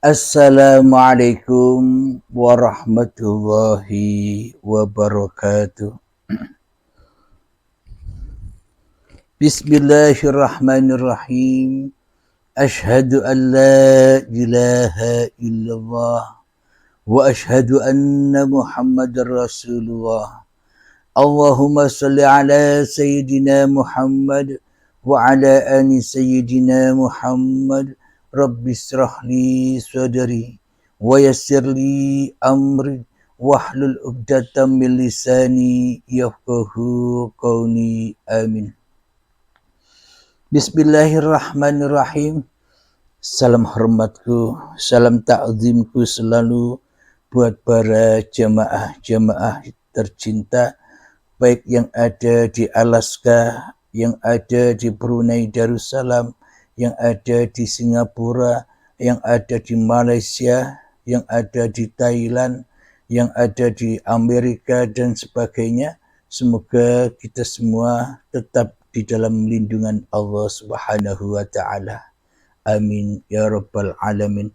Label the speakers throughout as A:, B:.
A: Assalamualaikum warahmatullahi wabarakatuh. Bismillahirrahmanirrahim. Ashhadu an la ilaha illallah wa ashhadu anna Muhammadar Rasulullah. Allahumma salli ala Sayyidina Muhammad wa ala ali Sayyidina Muhammad. Rabbi israhli sadri wa yassirli amri wahlul 'uqdatam min lisani yafqahu qawli. Amin. Bismillahirrahmanirrahim. Salam hormatku, salam ta'zimku selalu buat para jamaah-jamaah tercinta, baik yang ada di Alaska, yang ada di Brunei Darussalam, yang ada di Singapura, yang ada di Malaysia, yang ada di Thailand, yang ada di Amerika dan sebagainya. Semoga kita semua tetap di dalam lindungan Allah Subhanahu wa taala. Amin ya rabbal alamin.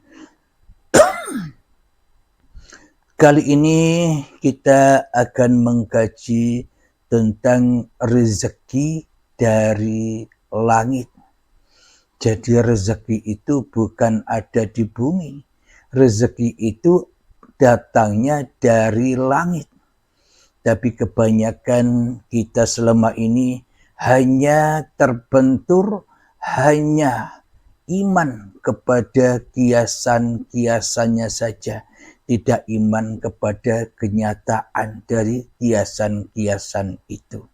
A: Kali ini kita akan mengkaji tentang rezeki dari langit. Jadi rezeki itu bukan ada di bumi. Rezeki itu datangnya dari langit. Tapi kebanyakan kita selama ini hanya terbentur, hanya iman kepada kiasan-kiasannya saja. Tidak iman kepada kenyataan dari kiasan-kiasan itu.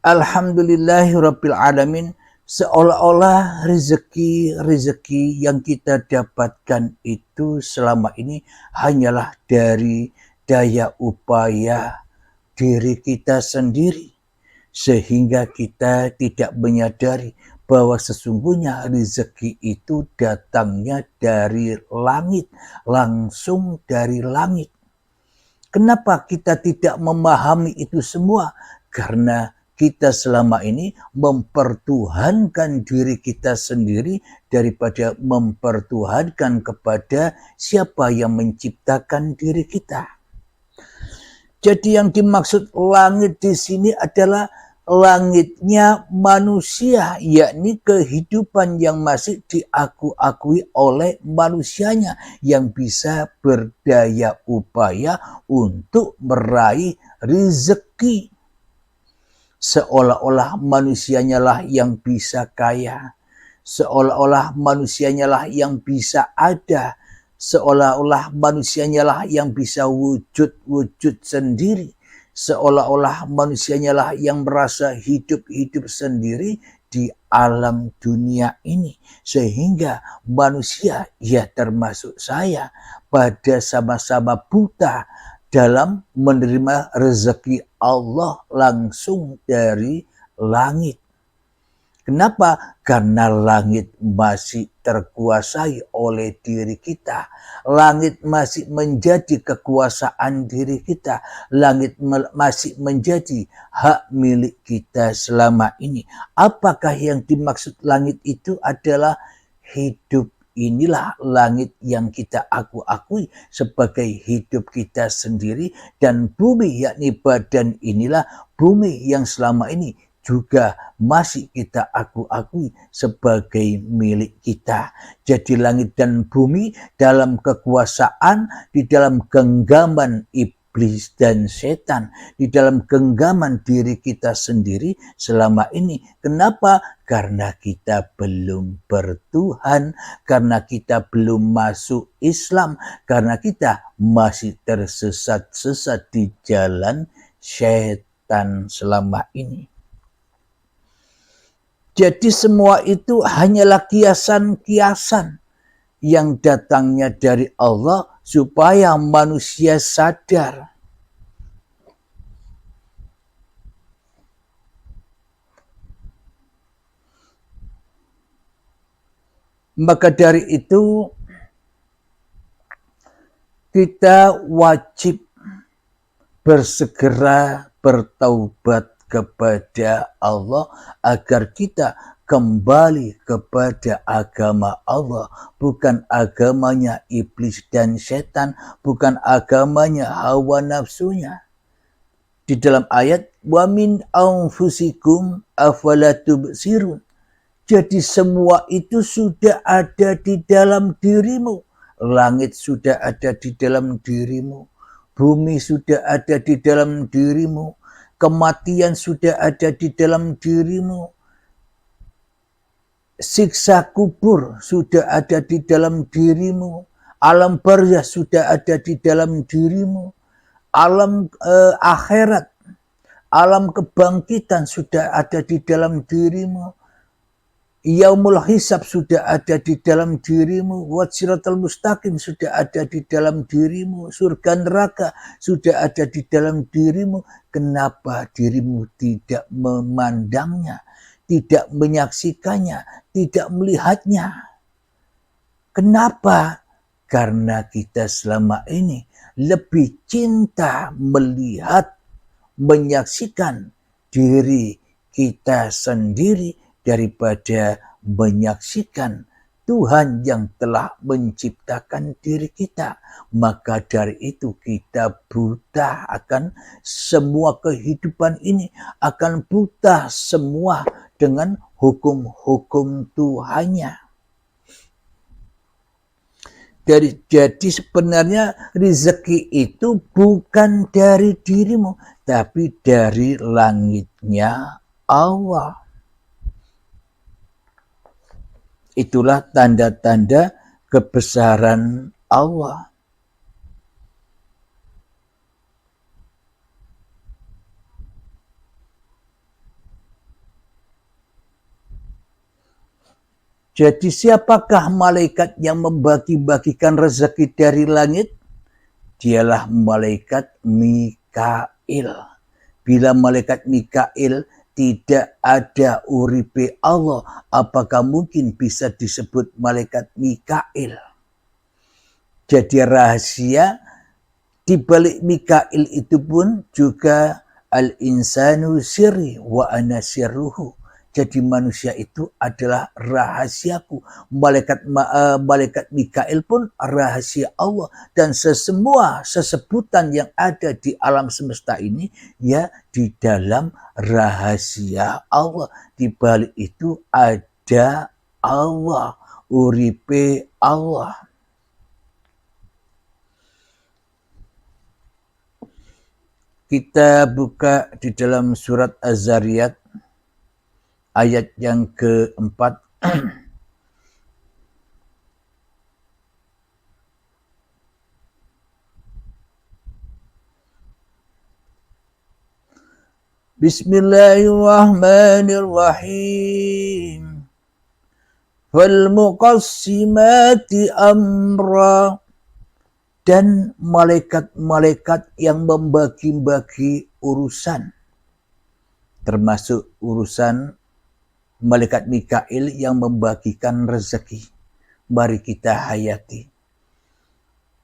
A: Alhamdulillahirabbil alamin. Seolah-olah rezeki yang kita dapatkan itu selama ini hanyalah dari daya upaya diri kita sendiri, sehingga kita tidak menyadari bahwa sesungguhnya rezeki itu datangnya dari langit, langsung dari langit. Kenapa kita tidak memahami itu semua? Karena kita selama ini mempertuhankan diri kita sendiri daripada mempertuhankan kepada siapa yang menciptakan diri kita. Jadi yang dimaksud langit di sini adalah langitnya manusia, yakni kehidupan yang masih diakui oleh manusianya yang bisa berdaya upaya untuk meraih rezeki. Seolah-olah manusianya lah yang bisa kaya, seolah-olah manusianya lah yang bisa ada, seolah-olah manusianya lah yang bisa wujud sendiri, seolah-olah manusianya lah yang merasa hidup sendiri di alam dunia ini. Sehingga manusia, ya termasuk saya, pada sama-sama buta dalam menerima rezeki Allah langsung dari langit. Kenapa? Karena langit masih terkuasai oleh diri kita. Langit masih menjadi kekuasaan diri kita. Langit masih menjadi hak milik kita selama ini. Apakah yang dimaksud langit itu adalah hidup? Inilah langit yang kita akui sebagai hidup kita sendiri, dan bumi, yakni badan inilah bumi yang selama ini juga masih kita akui sebagai milik kita. Jadi langit dan bumi dalam kekuasaan, di dalam genggaman iblis dan setan, di dalam genggaman diri kita sendiri selama ini. Kenapa? Karena kita belum bertuhan, karena kita belum masuk Islam, karena kita masih tersesat-sesat di jalan setan selama ini. Jadi semua itu hanyalah kiasan-kiasan yang datangnya dari Allah supaya manusia sadar. Maka dari itu kita wajib bersegera bertaubat kepada Allah agar kita kembali kepada agama Allah, bukan agamanya iblis dan setan, bukan agamanya hawa nafsunya. Di dalam ayat wa min anfusikum afala tubsirun. Jadi semua itu sudah ada di dalam dirimu. Langit sudah ada di dalam dirimu. Bumi sudah ada di dalam dirimu. Kematian sudah ada di dalam dirimu. Siksa kubur sudah ada di dalam dirimu. Alam barzah sudah ada di dalam dirimu. Alam akhirat, alam kebangkitan sudah ada di dalam dirimu. Yaumul hisab sudah ada di dalam dirimu. Wassiratal mustaqim sudah ada di dalam dirimu. Surga neraka sudah ada di dalam dirimu. Kenapa dirimu tidak memandangnya, tidak menyaksikannya, tidak melihatnya? Kenapa? Karena kita selama ini lebih cinta melihat, menyaksikan diri kita sendiri daripada menyaksikan Tuhan yang telah menciptakan diri kita. Maka dari itu kita buta akan semua kehidupan ini, akan buta semua dengan hukum-hukum Tuhannya. Jadi sebenarnya rezeki itu bukan dari dirimu, tapi dari langitnya Allah. Itulah tanda-tanda kebesaran Allah. Jadi siapakah malaikat yang membagi-bagikan rezeki dari langit? Dialah malaikat Mikail. Bila malaikat Mikail tidak ada uripe Allah, apakah mungkin bisa disebut malaikat Mikail? Jadi rahasia di balik Mikail itu pun juga al-insanu sirri wa ana sirruhu. Jadi manusia itu adalah rahasiaku. Malaikat Mikail pun rahasia Allah. Dan semua sesebutan yang ada di alam semesta ini ya di dalam rahasia Allah. Di balik itu ada Allah, uripe Allah. Kita buka di dalam surat Az-Zariyat ayat yang keempat. Bismillahirrahmanirrahim. Wal muqassimati amra. Dan malaikat-malaikat yang membagi-bagi urusan. Termasuk urusan malaikat Mikail yang membagikan rezeki. Mari kita hayati.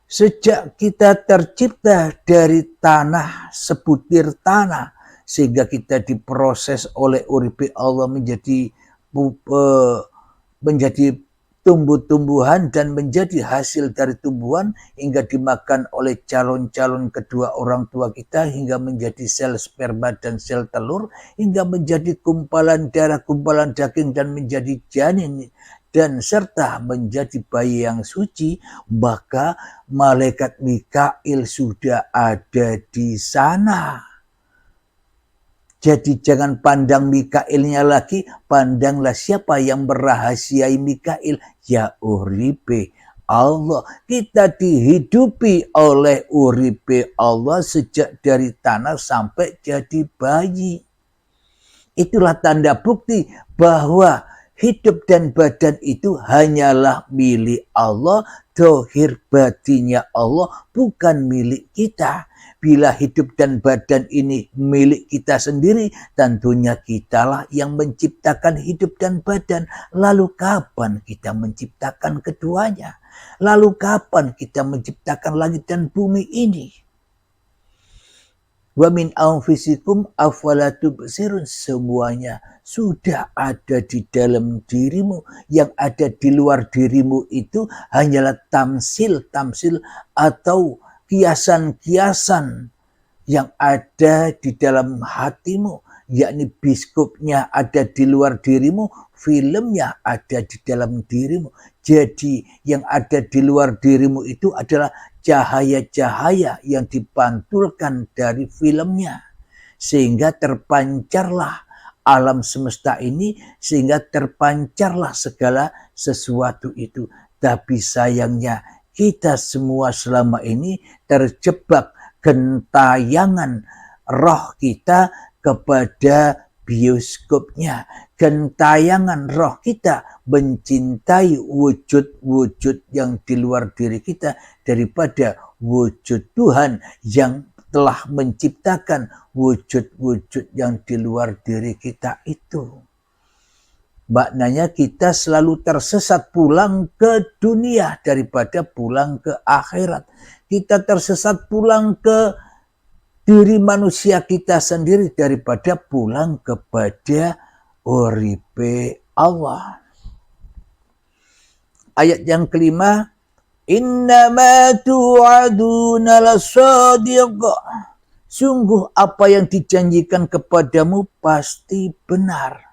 A: Sejak kita tercipta dari tanah, sebutir tanah, sehingga kita diproses oleh uripe Allah menjadi tumbuh-tumbuhan dan menjadi hasil dari tumbuhan hingga dimakan oleh calon-calon kedua orang tua kita hingga menjadi sel sperma dan sel telur hingga menjadi kumpalan darah, kumpalan daging dan menjadi janin dan serta menjadi bayi yang suci, maka malaikat Mikail sudah ada di sana. Jadi jangan pandang Mikailnya lagi, pandanglah siapa yang merahasiai Mikail. Ya uripe Allah. Kita dihidupi oleh uripe Allah sejak dari tanah sampai jadi bayi. Itulah tanda bukti bahwa hidup dan badan itu hanyalah milik Allah. Dohir batinnya Allah, bukan milik kita. Bila hidup dan badan ini milik kita sendiri, tentunya kitalah yang menciptakan hidup dan badan. Lalu kapan kita menciptakan keduanya? Lalu kapan kita menciptakan langit dan bumi ini? Wa min anfusikum afala tubsirun, semuanya sudah ada di dalam dirimu. Yang ada di luar dirimu itu hanyalah tamsil atau kiasan-kiasan yang ada di dalam hatimu, yakni biskupnya ada di luar dirimu, filmnya ada di dalam dirimu. Jadi yang ada di luar dirimu itu adalah cahaya-cahaya yang dipantulkan dari filmnya, sehingga terpancarlah alam semesta ini, sehingga terpancarlah segala sesuatu itu. Tapi sayangnya kita semua selama ini terjebak gentayangan roh kita kepada bioskopnya. Gentayangan roh kita mencintai wujud-wujud yang di luar diri kita daripada wujud Tuhan yang telah menciptakan wujud-wujud yang di luar diri kita itu. Maknanya kita selalu tersesat pulang ke dunia daripada pulang ke akhirat. Kita tersesat pulang ke diri manusia kita sendiri daripada pulang kepada uripe Allah. Ayat yang kelima, innama tu'aduna lasadiq. Sungguh apa yang dijanjikan kepadamu pasti benar.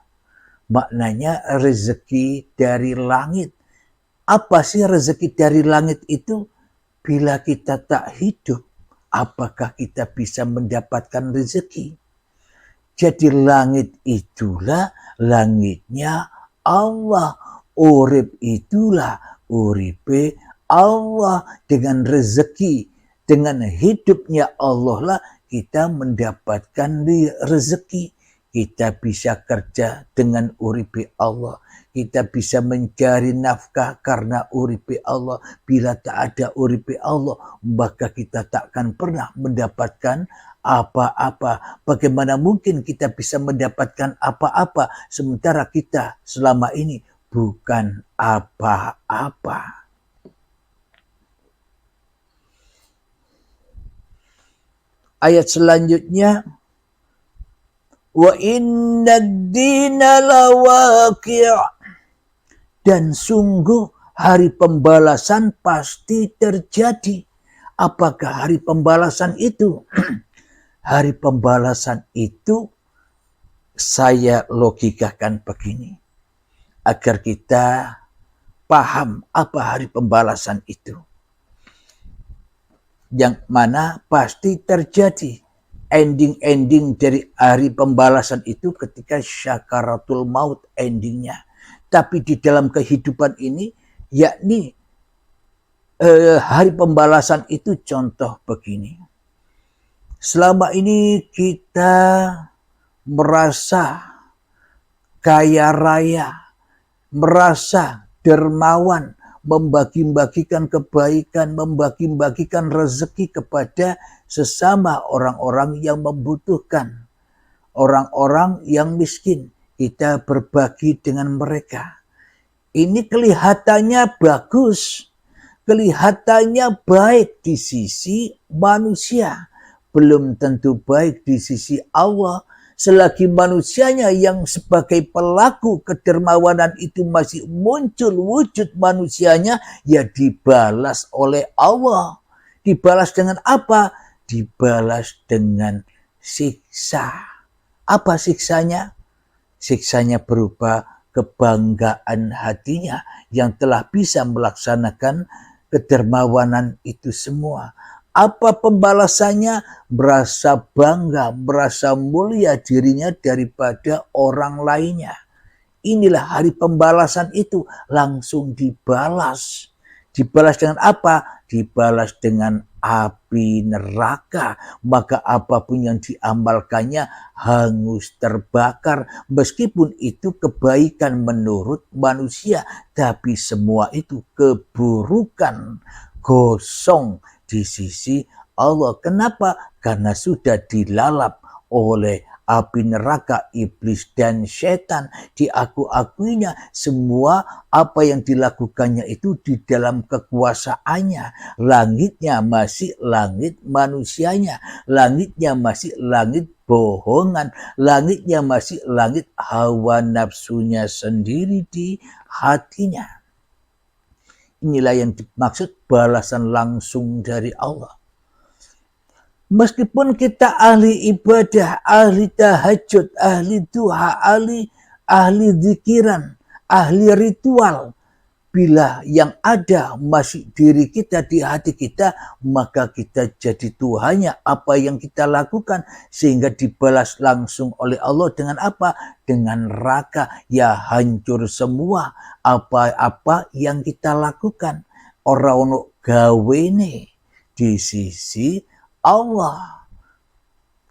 A: Maknanya rezeki dari langit. Apa sih rezeki dari langit itu? Bila kita tak hidup, apakah kita bisa mendapatkan rezeki? Jadi langit itulah langitnya Allah. Urip itulah uripe Allah. Dengan rezeki, dengan hidupnya Allah lah kita mendapatkan rezeki. Kita bisa kerja dengan uripe Allah. Kita bisa mencari nafkah karena uripe Allah. Bila tak ada uripe Allah, maka kita takkan pernah mendapatkan apa-apa. Bagaimana mungkin kita bisa mendapatkan apa-apa sementara kita selama ini bukan apa-apa. Ayat selanjutnya, wa inna ad-dina lawaqi', dan sungguh hari pembalasan pasti terjadi. Apakah hari pembalasan itu? Hari pembalasan itu saya logikakan begini, agar kita paham apa hari pembalasan itu. Yang mana pasti terjadi. Ending-ending dari hari pembalasan itu ketika syakaratul maut endingnya. Tapi di dalam kehidupan ini, yakni hari pembalasan itu contoh begini. Selama ini kita merasa kaya raya, merasa dermawan, membagi-bagikan kebaikan, membagi-bagikan rezeki kepada sesama orang-orang yang membutuhkan, orang-orang yang miskin. Kita berbagi dengan mereka. Ini kelihatannya bagus, kelihatannya baik di sisi manusia, belum tentu baik di sisi Allah. Selagi manusianya yang sebagai pelaku kedermawanan itu masih muncul wujud manusianya, ya dibalas oleh Allah. Dibalas dengan apa? Dibalas dengan siksa. Apa siksanya? Siksanya berupa kebanggaan hatinya yang telah bisa melaksanakan kedermawanan itu semua. Apa pembalasannya? Merasa bangga, merasa mulia dirinya daripada orang lainnya. Inilah hari pembalasan itu, langsung dibalas. Dibalas dengan apa? Dibalas dengan api neraka. Maka apapun yang diamalkannya hangus terbakar. Meskipun itu kebaikan menurut manusia, tapi semua itu keburukan, gosong di sisi Allah. Kenapa? Karena sudah dilalap oleh api neraka, iblis dan setan. Diaku-akuinya semua apa yang dilakukannya itu di dalam kekuasaannya. Langitnya masih langit manusianya, langitnya masih langit bohongan, langitnya masih langit hawa nafsunya sendiri di hatinya. Inilah yang dimaksud balasan langsung dari Allah. Meskipun kita ahli ibadah, ahli tahajud, ahli duha, ahli zikiran, ahli ritual, bila yang ada masih diri kita di hati kita, maka kita jadi Tuhannya apa yang kita lakukan, sehingga dibalas langsung oleh Allah dengan apa? Dengan neraka. Ya hancur semua apa-apa yang kita lakukan. Ora ono gawene di sisi Allah.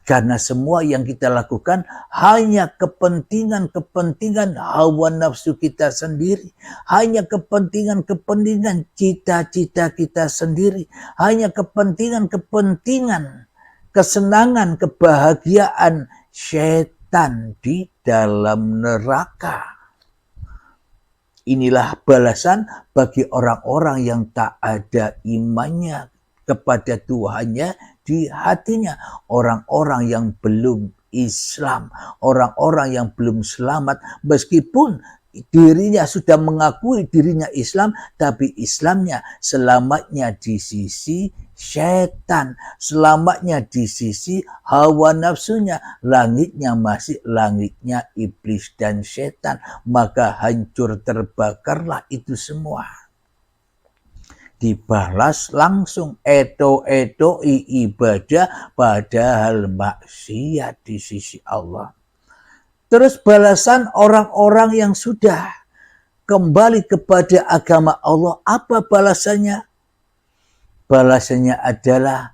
A: Karena semua yang kita lakukan hanya kepentingan-kepentingan hawa nafsu kita sendiri. Hanya kepentingan-kepentingan cita-cita kita sendiri. Hanya kepentingan-kepentingan kesenangan, kebahagiaan setan di dalam neraka. Inilah balasan bagi orang-orang yang tak ada imannya kepada Tuhannya di hatinya, orang-orang yang belum Islam, orang-orang yang belum selamat, meskipun dirinya sudah mengakui dirinya Islam, tapi Islamnya selamatnya di sisi setan, selamatnya di sisi hawa nafsunya, langitnya masih langitnya iblis dan setan, maka hancur terbakarlah itu semua. Dibalas langsung, eto-eto ibadah padahal maksiat di sisi Allah. Terus balasan orang-orang yang sudah kembali kepada agama Allah, apa balasannya? Balasannya adalah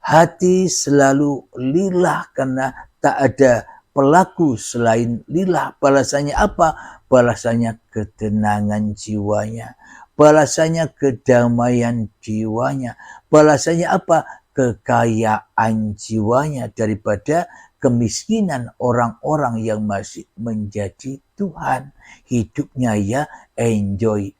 A: hati selalu lillah karena tak ada pelaku selain lillah. Balasannya apa? Balasannya ketenangan jiwanya. Balasannya kedamaian jiwanya. Balasannya apa? Kekayaan jiwanya daripada kemiskinan orang-orang yang masih menjadi Tuhan. Hidupnya ya enjoy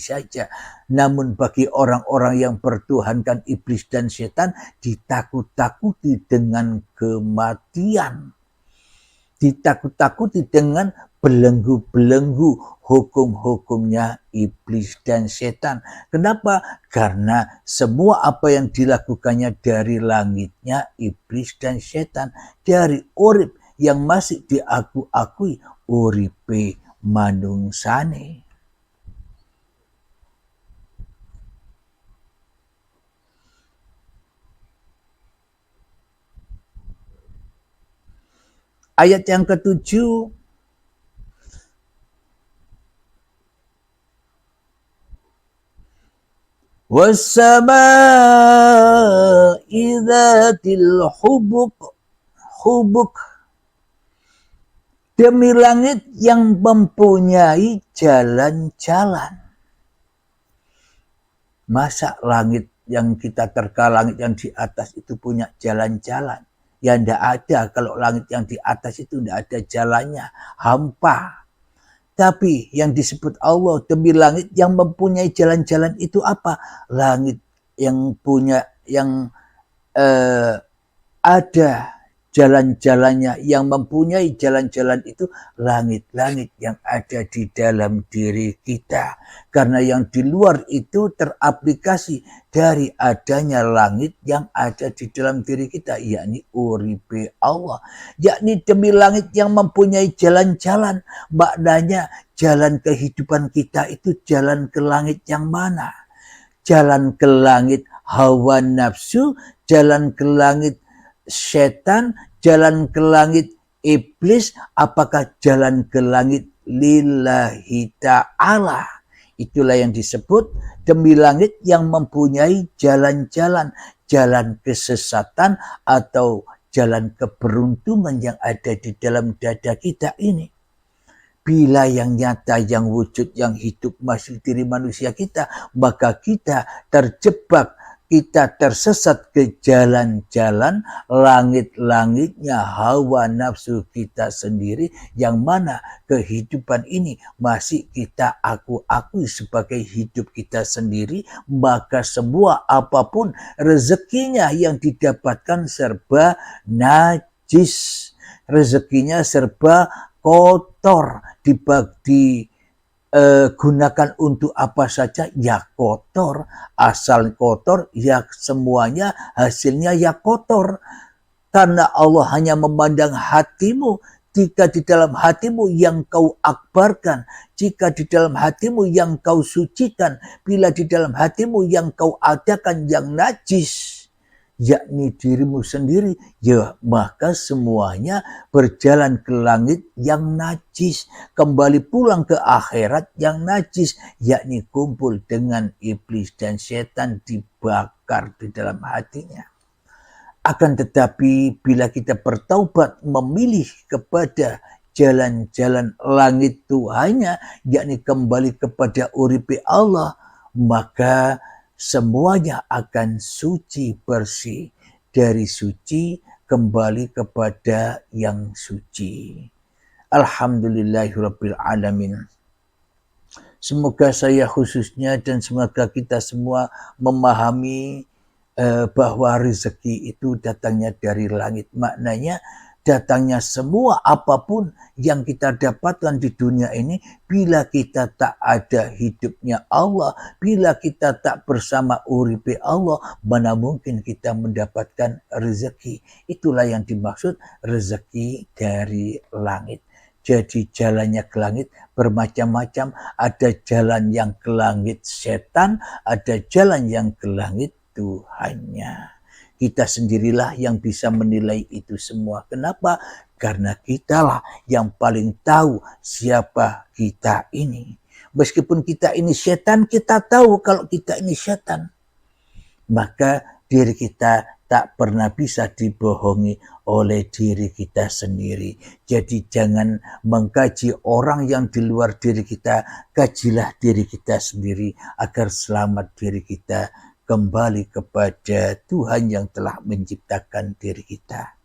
A: saja. Namun bagi orang-orang yang bertuhankan iblis dan setan, ditakut-takuti dengan kematian. Ditakut-takuti dengan belenggu-belenggu hukum-hukumnya iblis dan setan. Kenapa? Karena semua apa yang dilakukannya dari langitnya iblis dan setan. Dari urip yang masih diaku-akui uripe manungsane. Ayat yang ke-7, was-samaa'i dzatil hubuk, demi langit yang mempunyai jalan-jalan. Masa langit yang kita terka, langit yang di atas itu punya jalan-jalan? Ya tidak ada. Kalau langit yang di atas itu tidak ada jalannya, hampa. Tapi yang disebut Allah demi langit yang mempunyai jalan-jalan itu apa? Langit yang punya, yang ada jalan-jalannya, yang mempunyai jalan-jalan itu langit-langit yang ada di dalam diri kita. Karena yang di luar itu teraplikasi dari adanya langit yang ada di dalam diri kita, yakni uripe Allah. Yakni demi langit yang mempunyai jalan-jalan, maknanya jalan kehidupan kita itu jalan ke langit yang mana? Jalan ke langit hawa nafsu, jalan ke langit setan, jalan ke langit iblis, apakah jalan ke langit lillahi ta'ala? Itulah yang disebut demi langit yang mempunyai jalan-jalan, jalan kesesatan atau jalan keberuntungan yang ada di dalam dada kita ini. Bila yang nyata, yang wujud, yang hidup masih diri manusia kita, maka kita terjebak kita tersesat ke jalan-jalan langit-langitnya hawa nafsu kita sendiri, yang mana kehidupan ini masih kita akui sebagai hidup kita sendiri, maka semua apapun rezekinya yang didapatkan serba najis, rezekinya serba kotor, gunakan untuk apa saja ya kotor, asal kotor ya semuanya hasilnya ya kotor, karena Allah hanya memandang hatimu. Jika di dalam hatimu yang kau akbarkan, jika di dalam hatimu yang kau sucikan, bila di dalam hatimu yang kau adakan yang najis, yakni dirimu sendiri, ya maka semuanya berjalan ke langit yang najis, kembali pulang ke akhirat yang najis, yakni kumpul dengan iblis dan setan dibakar di dalam hatinya. Akan tetapi bila kita bertaubat memilih kepada jalan-jalan langit Tuhannya, yakni kembali kepada uripi Allah, maka semuanya akan suci bersih, dari suci kembali kepada yang suci. Alhamdulillahirabbil alamin. Semoga saya khususnya dan semoga kita semua memahami bahwa rezeki itu datangnya dari langit. Maknanya datangnya semua apapun yang kita dapatkan di dunia ini, bila kita tak ada hidupnya Allah, bila kita tak bersama uripe Allah, mana mungkin kita mendapatkan rezeki. Itulah yang dimaksud rezeki dari langit. Jadi jalannya ke langit bermacam-macam, ada jalan yang ke langit setan, ada jalan yang ke langit Tuhannya. Kita sendirilah yang bisa menilai itu semua. Kenapa? Karena kitalah yang paling tahu siapa kita ini. Meskipun kita ini setan, kita tahu kalau kita ini setan. Maka diri kita tak pernah bisa dibohongi oleh diri kita sendiri. Jadi jangan mengkaji orang yang di luar diri kita, kajilah diri kita sendiri agar selamat diri kita kembali kepada Tuhan yang telah menciptakan diri kita.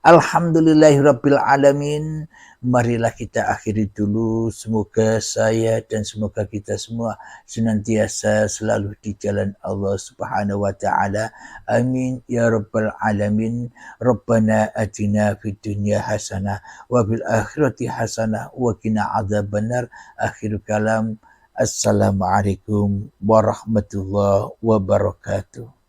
A: Alhamdulillahirabbil alamin. Marilah kita akhiri dulu. Semoga saya dan semoga kita semua senantiasa selalu di jalan Allah Subhanahu wa taala. Amin ya rabbal alamin. Rabbana atina fid dunya hasanah wa fil akhirati hasanah wa qina adzabannar. Akhir kalam. Assalamualaikum warahmatullahi wabarakatuh.